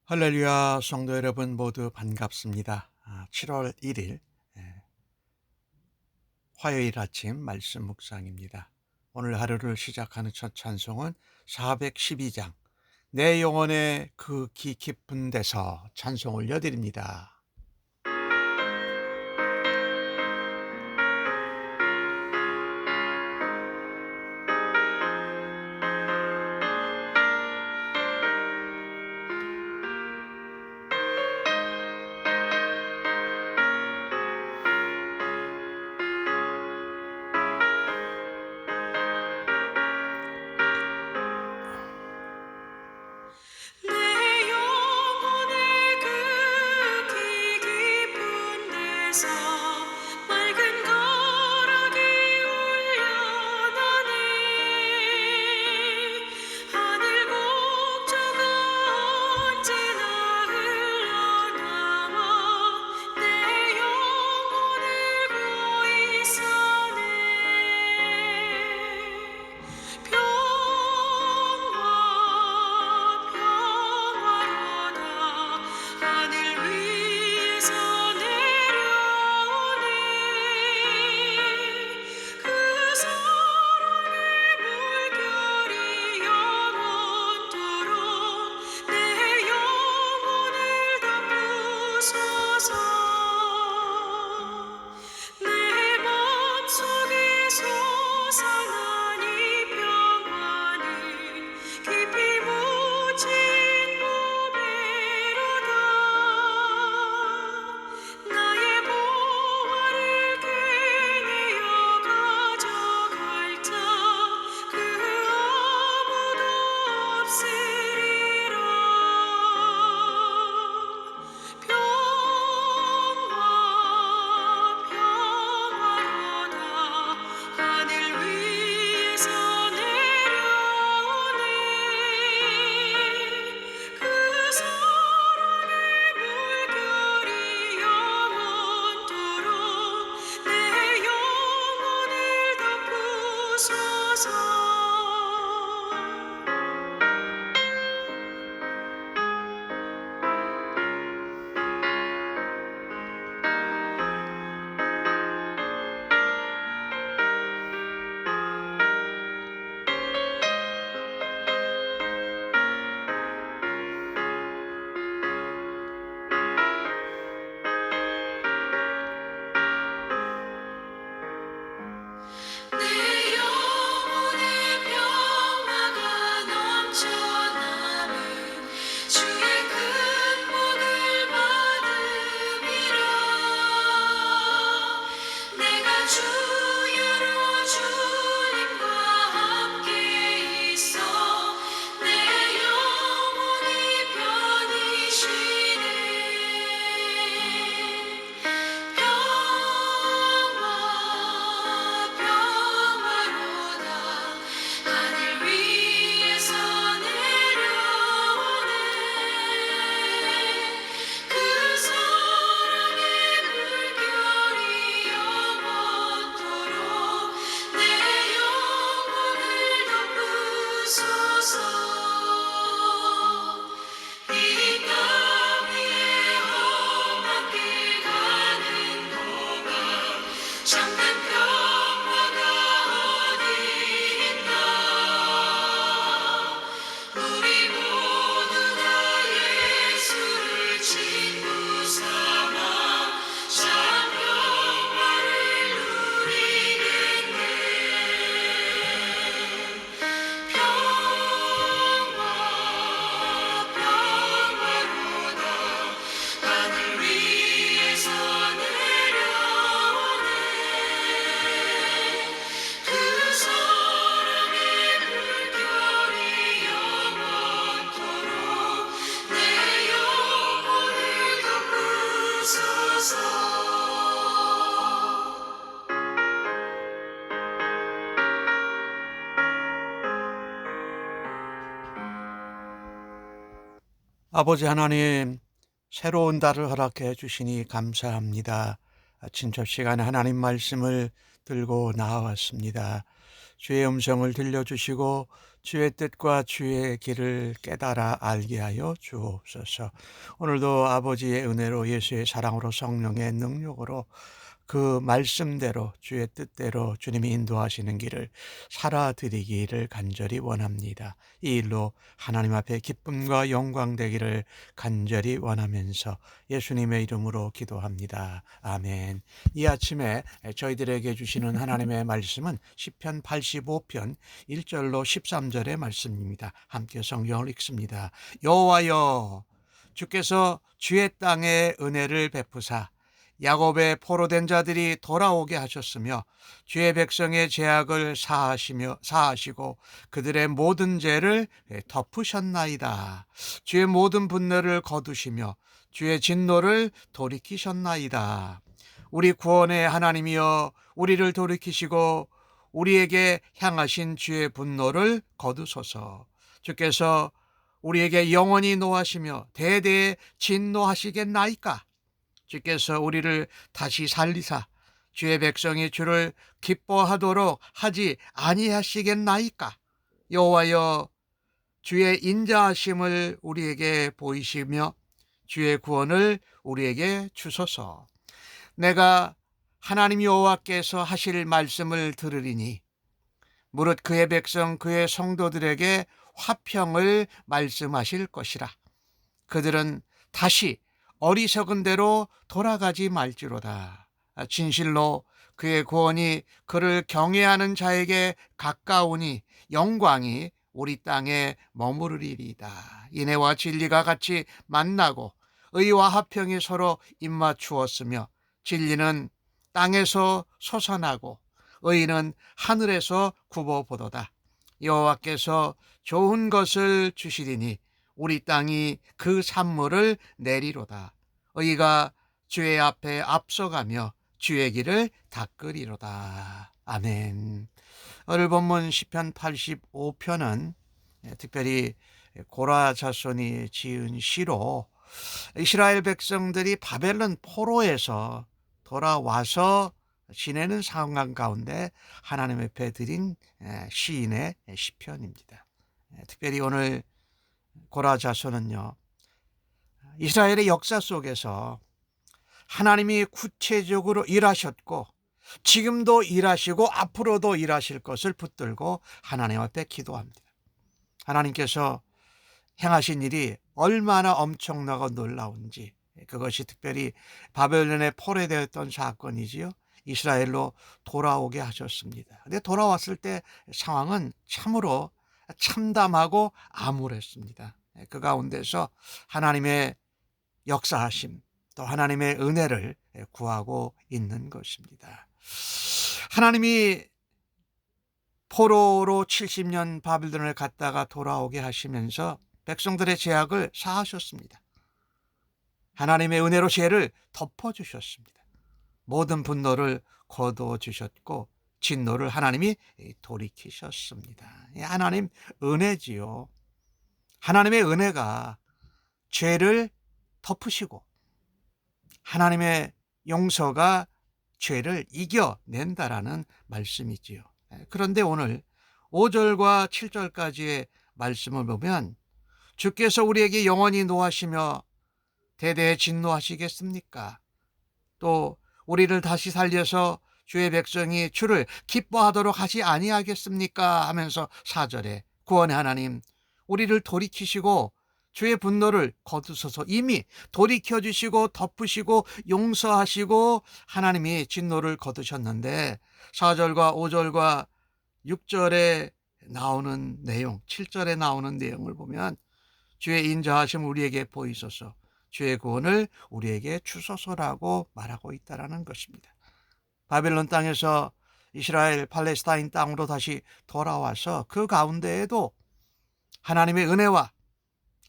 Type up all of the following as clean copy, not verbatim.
할렐루야, 성도 여러분 모두 반갑습니다. 7월 1일 화요일 아침 말씀 묵상입니다. 오늘 하루를 시작하는 첫 찬송은 412장 내 영혼의 그 깊은 데서 찬송 올려드립니다. 내 영혼의 그 깊은 데서 맑은 거락이 울려나네. 하늘 곡조가 언제나 흘러나와 내 영혼을 고이 싸네. 평화로다 하늘 위에서 내려오네. 그 사랑의 물결이 영원토록 내 영혼을 덮으소서. 내 맘속에 솟아난 이 평안은 깊이 묻힌 보배로다. 나의 보화를 깨내어 가져갈 자 그 아무도 없으리라. 평화로다 하늘 위에서 내려오네. 그 사랑의 물결이 영원토록 내 영혼을 덮으소서. 내 영혼의 평화가 넘쳐나는 주의 큰 복을 받음이라. 내가 주야로 주님과 함께 있어 내 영혼이 편히 쉬네. 평화로다 하늘 위에서 내려오네. 그 사랑의 물결이 영원토록 내 영혼을 덮으소서. 이 땅 위에 험한 길 가는 동안 참된 평화가 어디 있나. 우리 모두가 예수를 친구 삼아 참 평화를 누리겠네. 평화로다 하늘 위에서 내려오네. 그 사랑의 물결이 영원토록 내 영혼을 덮으소서. 아버지 하나님, 새로운 달을 허락해 주시니 감사합니다. 친첩 시간에 하나님 말씀을 들고 나왔습니다. 주의 음성을 들려주시고 주의 뜻과 주의 길을 깨달아 알게 하여 주옵소서. 오늘도 아버지의 은혜로 예수의 사랑으로 성령의 능력으로 그 말씀대로 주의 뜻대로 주님이 인도하시는 길을 살아드리기를 간절히 원합니다. 이 일로 하나님 앞에 기쁨과 영광 되기를 간절히 원하면서 예수님의 이름으로 기도합니다. 아멘. 이 아침에 저희들에게 주시는 하나님의 말씀은 시편 85편 1절로 13절의 말씀입니다. 함께 성경을 읽습니다. 여호와여, 주께서 주의 땅에 은혜를 베푸사 야곱의 포로된 자들이 돌아오게 하셨으며 주의 백성의 죄악을 사하시고 그들의 모든 죄를 덮으셨나이다. 주의 모든 분노를 거두시며 주의 진노를 돌이키셨나이다. 우리 구원의 하나님이여, 우리를 돌이키시고 우리에게 향하신 주의 분노를 거두소서. 주께서 우리에게 영원히 노하시며 대대에 진노하시겠나이까? 주께서 우리를 다시 살리사 주의 백성이 주를 기뻐하도록 하지 아니하시겠나이까? 여호와여, 주의 인자하심을 우리에게 보이시며 주의 구원을 우리에게 주소서. 내가 하나님 여호와께서 하실 말씀을 들으리니 무릇 그의 백성 그의 성도들에게 화평을 말씀하실 것이라. 그들은 다시 어리석은 대로 돌아가지 말지로다. 진실로 그의 구원이 그를 경외하는 자에게 가까우니 영광이 우리 땅에 머무르리이다. 인애와 진리가 같이 만나고 의와 화평이 서로 입맞추었으며 진리는 땅에서 솟아나고 의는 하늘에서 굽어보도다. 여호와께서 좋은 것을 주시리니 우리 땅이 그 산물을 내리로다. 의가 주의 앞에 앞서가며 주의 길을 닦으리로다. 아멘. 오늘 본문 시편 85편은 특별히 고라 자손이 지은 시로 이스라엘 백성들이 바벨론 포로에서 돌아와서 지내는 상황 가운데 하나님 앞에 드린 시인의 시편입니다. 특별히 오늘 고라 자손은요, 이스라엘의 역사 속에서 하나님이 구체적으로 일하셨고 지금도 일하시고 앞으로도 일하실 것을 붙들고 하나님 앞에 기도합니다. 하나님께서 행하신 일이 얼마나 엄청나고 놀라운지, 그것이 특별히 바벨론에 포로되었던 사건이지요. 이스라엘로 돌아오게 하셨습니다. 근데 돌아왔을 때 상황은 참으로 참담하고 암울했습니다. 그 가운데서 하나님의 역사하심, 또 하나님의 은혜를 구하고 있는 것입니다. 하나님이 포로로 70년 바벨론을 갔다가 돌아오게 하시면서 백성들의 죄악을 사하셨습니다. 하나님의 은혜로 죄를 덮어주셨습니다. 모든 분노를 거두어주셨고 진노를 하나님이 돌이키셨습니다. 하나님 은혜지요. 하나님의 은혜가 죄를 덮으시고 하나님의 용서가 죄를 이겨낸다라는 말씀이지요. 그런데 오늘 5절과 7절까지의 말씀을 보면 주께서 우리에게 영원히 노하시며 대대에 진노하시겠습니까? 또 우리를 다시 살려서 주의 백성이 주를 기뻐하도록 하지 아니하겠습니까? 하면서 4절에 구원의 하나님, 우리를 돌이키시고 주의 분노를 거두소서. 이미 돌이켜주시고 덮으시고 용서하시고 하나님이 진노를 거두셨는데 4절과 5절과 6절에 나오는 내용, 7절에 나오는 내용을 보면 주의 인자하심 우리에게 보이소서, 주의 구원을 우리에게 주소서라고 말하고 있다는 것입니다. 바벨론 땅에서 이스라엘 팔레스타인 땅으로 다시 돌아와서 그 가운데에도 하나님의 은혜와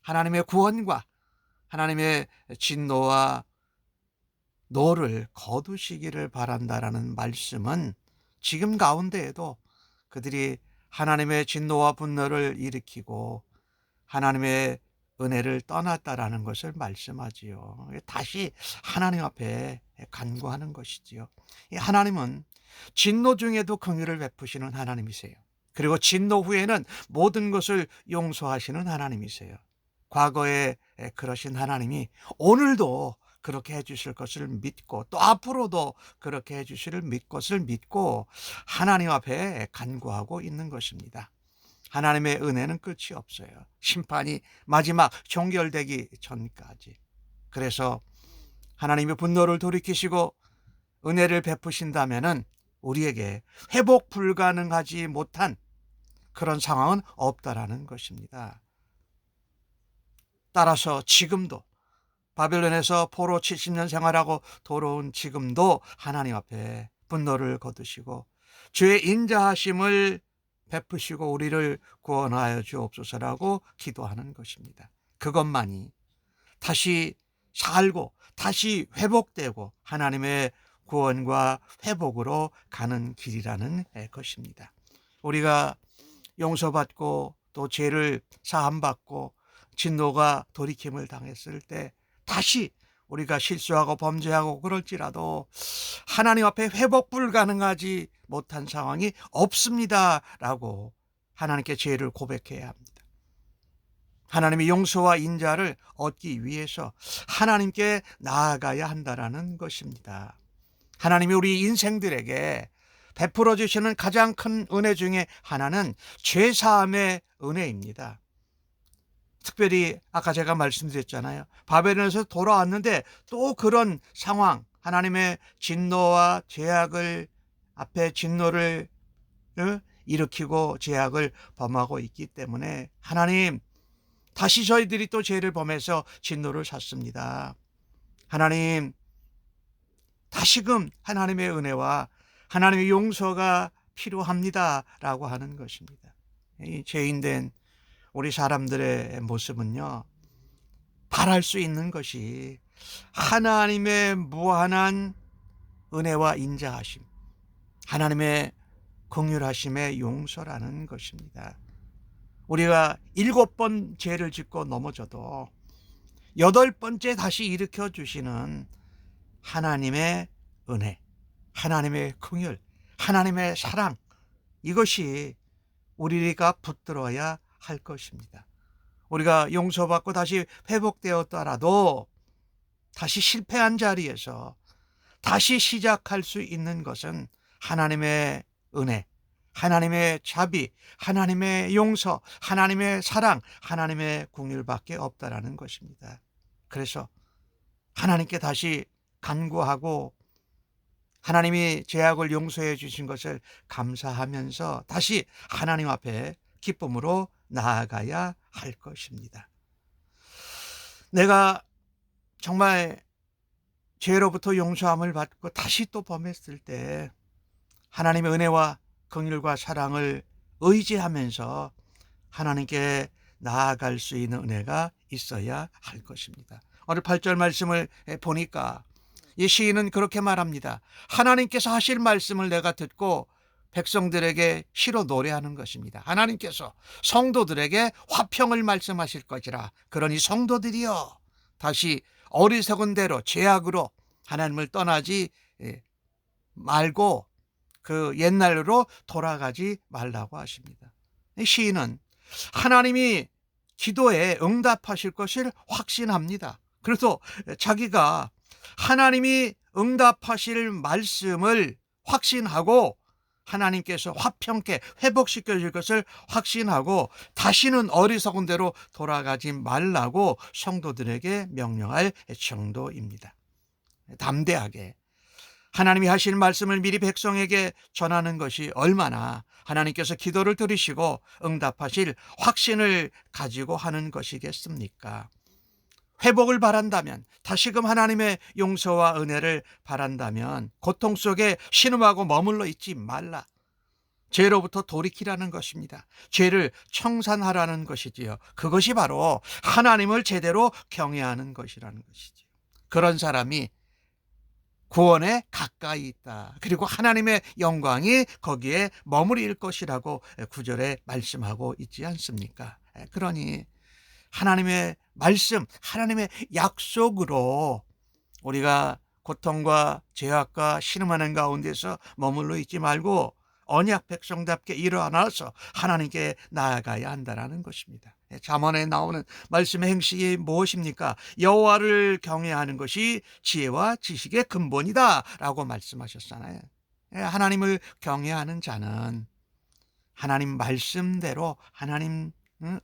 하나님의 구원과 하나님의 진노와 노를 거두시기를 바란다라는 말씀은 지금 가운데에도 그들이 하나님의 진노와 분노를 일으키고 하나님의 은혜를 떠났다라는 것을 말씀하지요. 다시 하나님 앞에 간구하는 것이지요. 이 하나님은 진노 중에도 긍휼을 베푸시는 하나님이세요. 그리고 진노 후에는 모든 것을 용서하시는 하나님이세요. 과거에 그러신 하나님이 오늘도 그렇게 해주실 것을 믿고 또 앞으로도 그렇게 해주실 것을 믿고 하나님 앞에 간구하고 있는 것입니다. 하나님의 은혜는 끝이 없어요. 심판이 마지막 종결되기 전까지. 그래서 하나님의 분노를 돌이키시고 은혜를 베푸신다면은 우리에게 회복 불가능하지 못한 그런 상황은 없다라는 것입니다. 따라서 지금도 바벨론에서 포로 70년 생활하고 돌아온 지금도 하나님 앞에 분노를 거두시고 주의 인자하심을 베푸시고 우리를 구원하여 주옵소서라고 기도하는 것입니다. 그것만이 다시 살고 다시 회복되고 하나님의 구원과 회복으로 가는 길이라는 것입니다. 우리가 용서받고 또 죄를 사함받고 진노가 돌이킴을 당했을 때 다시 우리가 실수하고 범죄하고 그럴지라도 하나님 앞에 회복 불가능하지 못한 상황이 없습니다라고 하나님께 죄를 고백해야 합니다. 하나님의 용서와 인자를 얻기 위해서 하나님께 나아가야 한다라는 것입니다. 하나님이 우리 인생들에게 베풀어 주시는 가장 큰 은혜 중에 하나는 죄사함의 은혜입니다. 특별히 아까 제가 말씀드렸잖아요. 바벨론에서 돌아왔는데 또 그런 상황, 하나님의 진노와 죄악을 앞에 진노를 일으키고 죄악을 범하고 있기 때문에 하나님 다시 저희들이 또 죄를 범해서 진노를 샀습니다. 하나님 다시금 하나님의 은혜와 하나님의 용서가 필요합니다라고 하는 것입니다. 이 죄인된 우리 사람들의 모습은요, 바랄 수 있는 것이 하나님의 무한한 은혜와 인자하심, 하나님의 긍휼하심의 용서라는 것입니다. 우리가 7번 죄를 짓고 넘어져도 8번째 다시 일으켜 주시는 하나님의 은혜, 하나님의 긍휼, 하나님의 사랑, 이것이 우리가 붙들어야 할 것입니다. 우리가 용서받고 다시 회복되었더라도 다시 실패한 자리에서 다시 시작할 수 있는 것은 하나님의 은혜, 하나님의 자비, 하나님의 용서, 하나님의 사랑, 하나님의 긍휼밖에 없다라는 것입니다. 그래서 하나님께 다시 간구하고 하나님이 죄악을 용서해 주신 것을 감사하면서 다시 하나님 앞에 기쁨으로 나아가야 할 것입니다. 내가 정말 죄로부터 용서함을 받고 다시 또 범했을 때 하나님의 은혜와 긍휼과 사랑을 의지하면서 하나님께 나아갈 수 있는 은혜가 있어야 할 것입니다. 오늘 8절 말씀을 보니까 이 시인은 그렇게 말합니다. 하나님께서 하실 말씀을 내가 듣고 백성들에게 시로 노래하는 것입니다. 하나님께서 성도들에게 화평을 말씀하실 것이라. 그러니 성도들이여 다시 어리석은 대로 죄악으로 하나님을 떠나지 말고 그 옛날로 돌아가지 말라고 하십니다. 시인은 하나님이 기도에 응답하실 것을 확신합니다. 그래서 자기가 하나님이 응답하실 말씀을 확신하고 하나님께서 화평케 회복시켜 줄 것을 확신하고 다시는 어리석은 대로 돌아가지 말라고 성도들에게 명령할 정도입니다. 담대하게 하나님이 하실 말씀을 미리 백성에게 전하는 것이 얼마나 하나님께서 기도를 들으시고 응답하실 확신을 가지고 하는 것이겠습니까? 회복을 바란다면, 다시금 하나님의 용서와 은혜를 바란다면 고통 속에 신음하고 머물러 있지 말라. 죄로부터 돌이키라는 것입니다. 죄를 청산하라는 것이지요. 그것이 바로 하나님을 제대로 경외하는 것이라는 것이지요. 그런 사람이 구원에 가까이 있다. 그리고 하나님의 영광이 거기에 머무릴 것이라고 9절에 말씀하고 있지 않습니까? 그러니 하나님의 말씀, 하나님의 약속으로 우리가 고통과 죄악과 신음하는 가운데서 머물러 있지 말고 언약 백성답게 일어나서 하나님께 나아가야 한다는 것입니다. 잠언에 나오는 말씀의 행식이 무엇입니까? 여호와를 경외하는 것이 지혜와 지식의 근본이다 라고 말씀하셨잖아요. 하나님을 경외하는 자는 하나님 말씀대로 하나님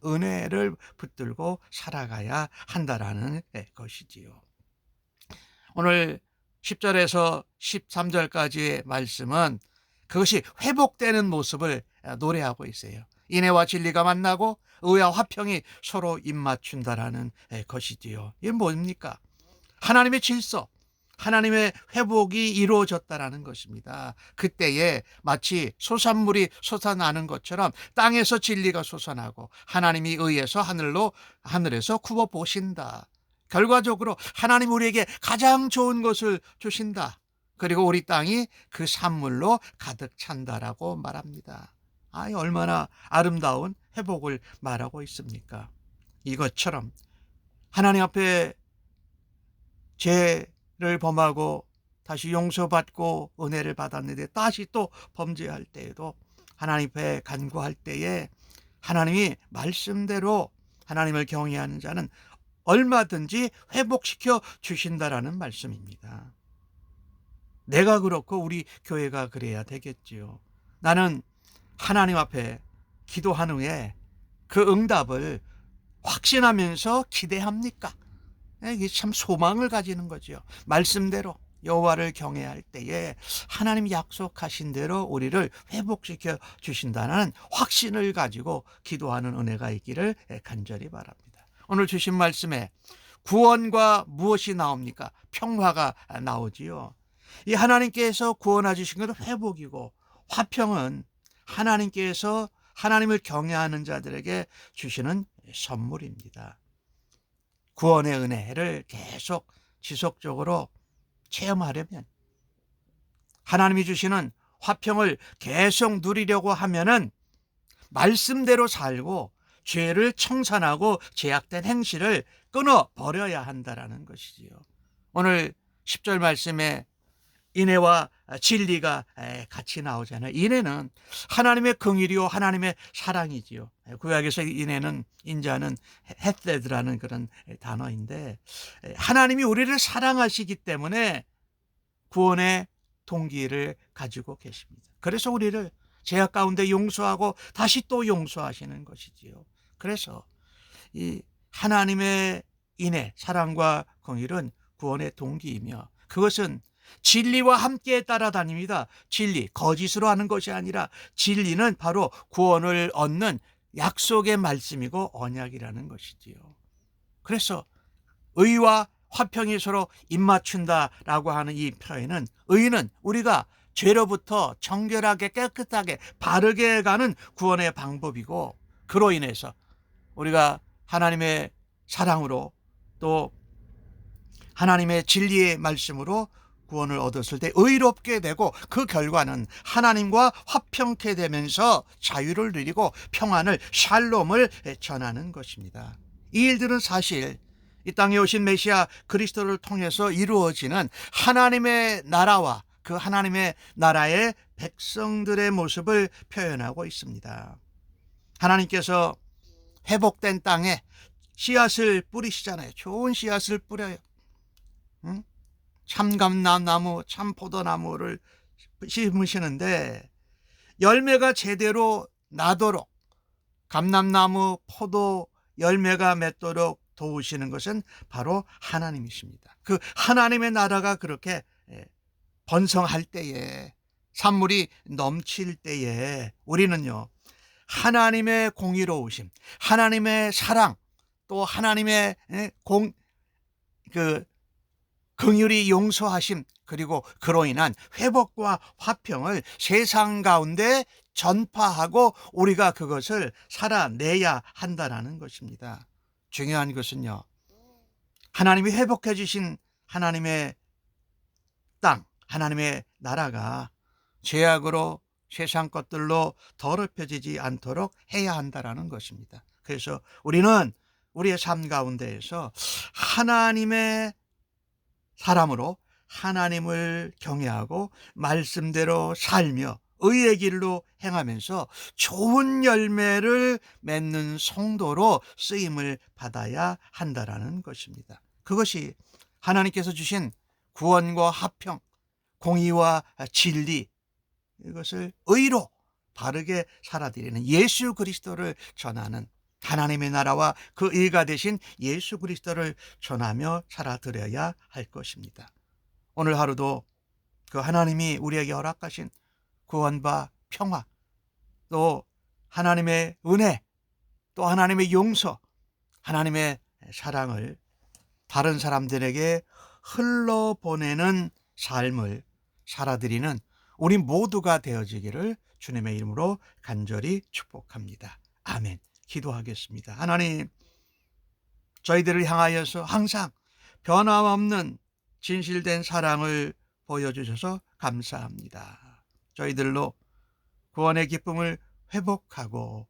은혜를 붙들고 살아가야 한다라는 것이지요. 오늘 10절에서 13절까지의 말씀은 그것이 회복되는 모습을 노래하고 있어요. 인애와 진리가 만나고 의와 화평이 서로 입맞춘다라는 것이지요. 이게 뭡니까? 하나님의 질서, 하나님의 회복이 이루어졌다라는 것입니다. 그때에 마치 솟아물이 솟아나는 것처럼 땅에서 진리가 솟아나고 하나님이 의에서 하늘에서 굽어 보신다. 결과적으로 하나님 우리에게 가장 좋은 것을 주신다. 그리고 우리 땅이 그 산물로 가득 찬다라고 말합니다. 얼마나 아름다운 회복을 말하고 있습니까? 이것처럼 하나님 앞에 죄를 범하고 다시 용서받고 은혜를 받았는데 다시 또 범죄할 때에도 하나님 앞에 간구할 때에 하나님이 말씀대로 하나님을 경외하는 자는 얼마든지 회복시켜 주신다라는 말씀입니다. 내가 그렇고 우리 교회가 그래야 되겠지요. 나는 하나님 앞에 기도한 후에 그 응답을 확신하면서 기대합니까? 이게 참 소망을 가지는 거죠. 말씀대로 여호와를 경외할 때에 하나님이 약속하신 대로 우리를 회복시켜 주신다는 확신을 가지고 기도하는 은혜가 있기를 간절히 바랍니다. 오늘 주신 말씀에 구원과 무엇이 나옵니까? 평화가 나오지요. 이 하나님께서 구원해 주신 것은 회복이고, 화평은 하나님께서 하나님을 경외하는 자들에게 주시는 선물입니다. 구원의 은혜를 계속 지속적으로 체험하려면, 하나님이 주시는 화평을 계속 누리려고 하면은 말씀대로 살고 죄를 청산하고 죄악된 행실을 끊어 버려야 한다라는 것이지요. 오늘 10절 말씀에 인애와 진리가 같이 나오잖아요. 인애는 하나님의 긍휼이요 하나님의 사랑이지요. 구약에서 인애는 인자는 헤세드라는 그런 단어인데, 하나님이 우리를 사랑하시기 때문에 구원의 동기를 가지고 계십니다. 그래서 우리를 죄악 가운데 용서하고 다시 또 용서하시는 것이지요. 그래서 이 하나님의 인애, 사랑과 긍휼은 구원의 동기이며, 그것은 진리와 함께 따라다닙니다. 진리, 거짓으로 하는 것이 아니라 진리는 바로 구원을 얻는 약속의 말씀이고 언약이라는 것이지요. 그래서 의와 화평이 서로 입맞춘다라고 하는 이 표현은, 의는 우리가 죄로부터 정결하게 깨끗하게 바르게 가는 구원의 방법이고, 그로 인해서 우리가 하나님의 사랑으로 또 하나님의 진리의 말씀으로 구원을 얻었을 때 의롭게 되고, 그 결과는 하나님과 화평케 되면서 자유를 누리고 평안을, 샬롬을 전하는 것입니다. 이 일들은 사실 이 땅에 오신 메시아 그리스도를 통해서 이루어지는 하나님의 나라와 그 하나님의 나라의 백성들의 모습을 표현하고 있습니다. 하나님께서 회복된 땅에 씨앗을 뿌리시잖아요. 좋은 씨앗을 뿌려요. 참감나무, 참포도나무를 심으시는데 열매가 제대로 나도록, 감람나무, 포도 열매가 맺도록 도우시는 것은 바로 하나님이십니다. 그 하나님의 나라가 그렇게 번성할 때에, 산물이 넘칠 때에 우리는요, 하나님의 공의로우심, 하나님의 사랑, 또 하나님의 긍휼이 용서하심, 그리고 그로 인한 회복과 화평을 세상 가운데 전파하고 우리가 그것을 살아내야 한다는 것입니다. 중요한 것은요, 하나님이 회복해 주신 하나님의 땅, 하나님의 나라가 죄악으로, 세상 것들로 더럽혀지지 않도록 해야 한다는 것입니다. 그래서 우리는 우리의 삶 가운데에서 하나님의 사람으로 하나님을 경외하고 말씀대로 살며 의의 길로 행하면서 좋은 열매를 맺는 성도로 쓰임을 받아야 한다라는 것입니다. 그것이 하나님께서 주신 구원과 화평, 공의와 진리, 이것을 의로 바르게 살아드리는 예수 그리스도를 전하는 하나님의 나라와 그 의가 되신 예수 그리스도를 전하며 살아드려야 할 것입니다. 오늘 하루도 그 하나님이 우리에게 허락하신 구원과 평화, 또 하나님의 은혜, 또 하나님의 용서, 하나님의 사랑을 다른 사람들에게 흘러보내는 삶을 살아드리는 우리 모두가 되어지기를 주님의 이름으로 간절히 축복합니다. 아멘. 기도하겠습니다. 하나님, 저희들을 향하여서 항상 변함없는 진실된 사랑을 보여주셔서 감사합니다. 저희들로 구원의 기쁨을 회복하고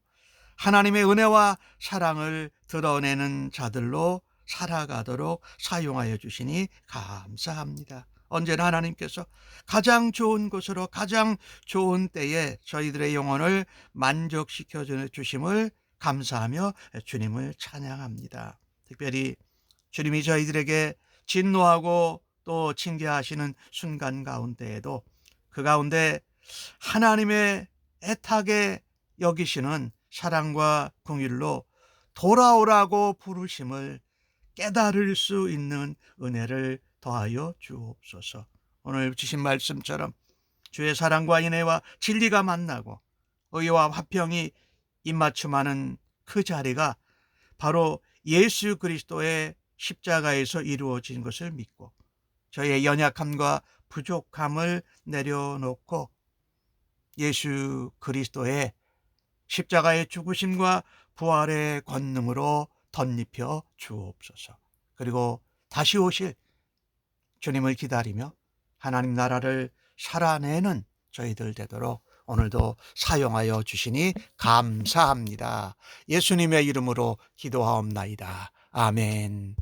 하나님의 은혜와 사랑을 드러내는 자들로 살아가도록 사용하여 주시니 감사합니다. 언제나 하나님께서 가장 좋은 곳으로 가장 좋은 때에 저희들의 영혼을 만족시켜 주심을 감사하며 주님을 찬양합니다. 특별히 주님이 저희들에게 진노하고 또 징계하시는 순간 가운데에도 그 가운데 하나님의 애타게 여기시는 사랑과 긍휼로 돌아오라고 부르심을 깨달을 수 있는 은혜를 더하여 주옵소서. 오늘 주신 말씀처럼 주의 사랑과 인애와 진리가 만나고 의와 화평이 입맞춤하는 그 자리가 바로 예수 그리스도의 십자가에서 이루어진 것을 믿고 저희의 연약함과 부족함을 내려놓고 예수 그리스도의 십자가의 죽으심과 부활의 권능으로 덧입혀 주옵소서. 그리고 다시 오실 주님을 기다리며 하나님 나라를 살아내는 저희들 되도록 오늘도 사용하여 주시니 감사합니다. 예수님의 이름으로 기도하옵나이다. 아멘.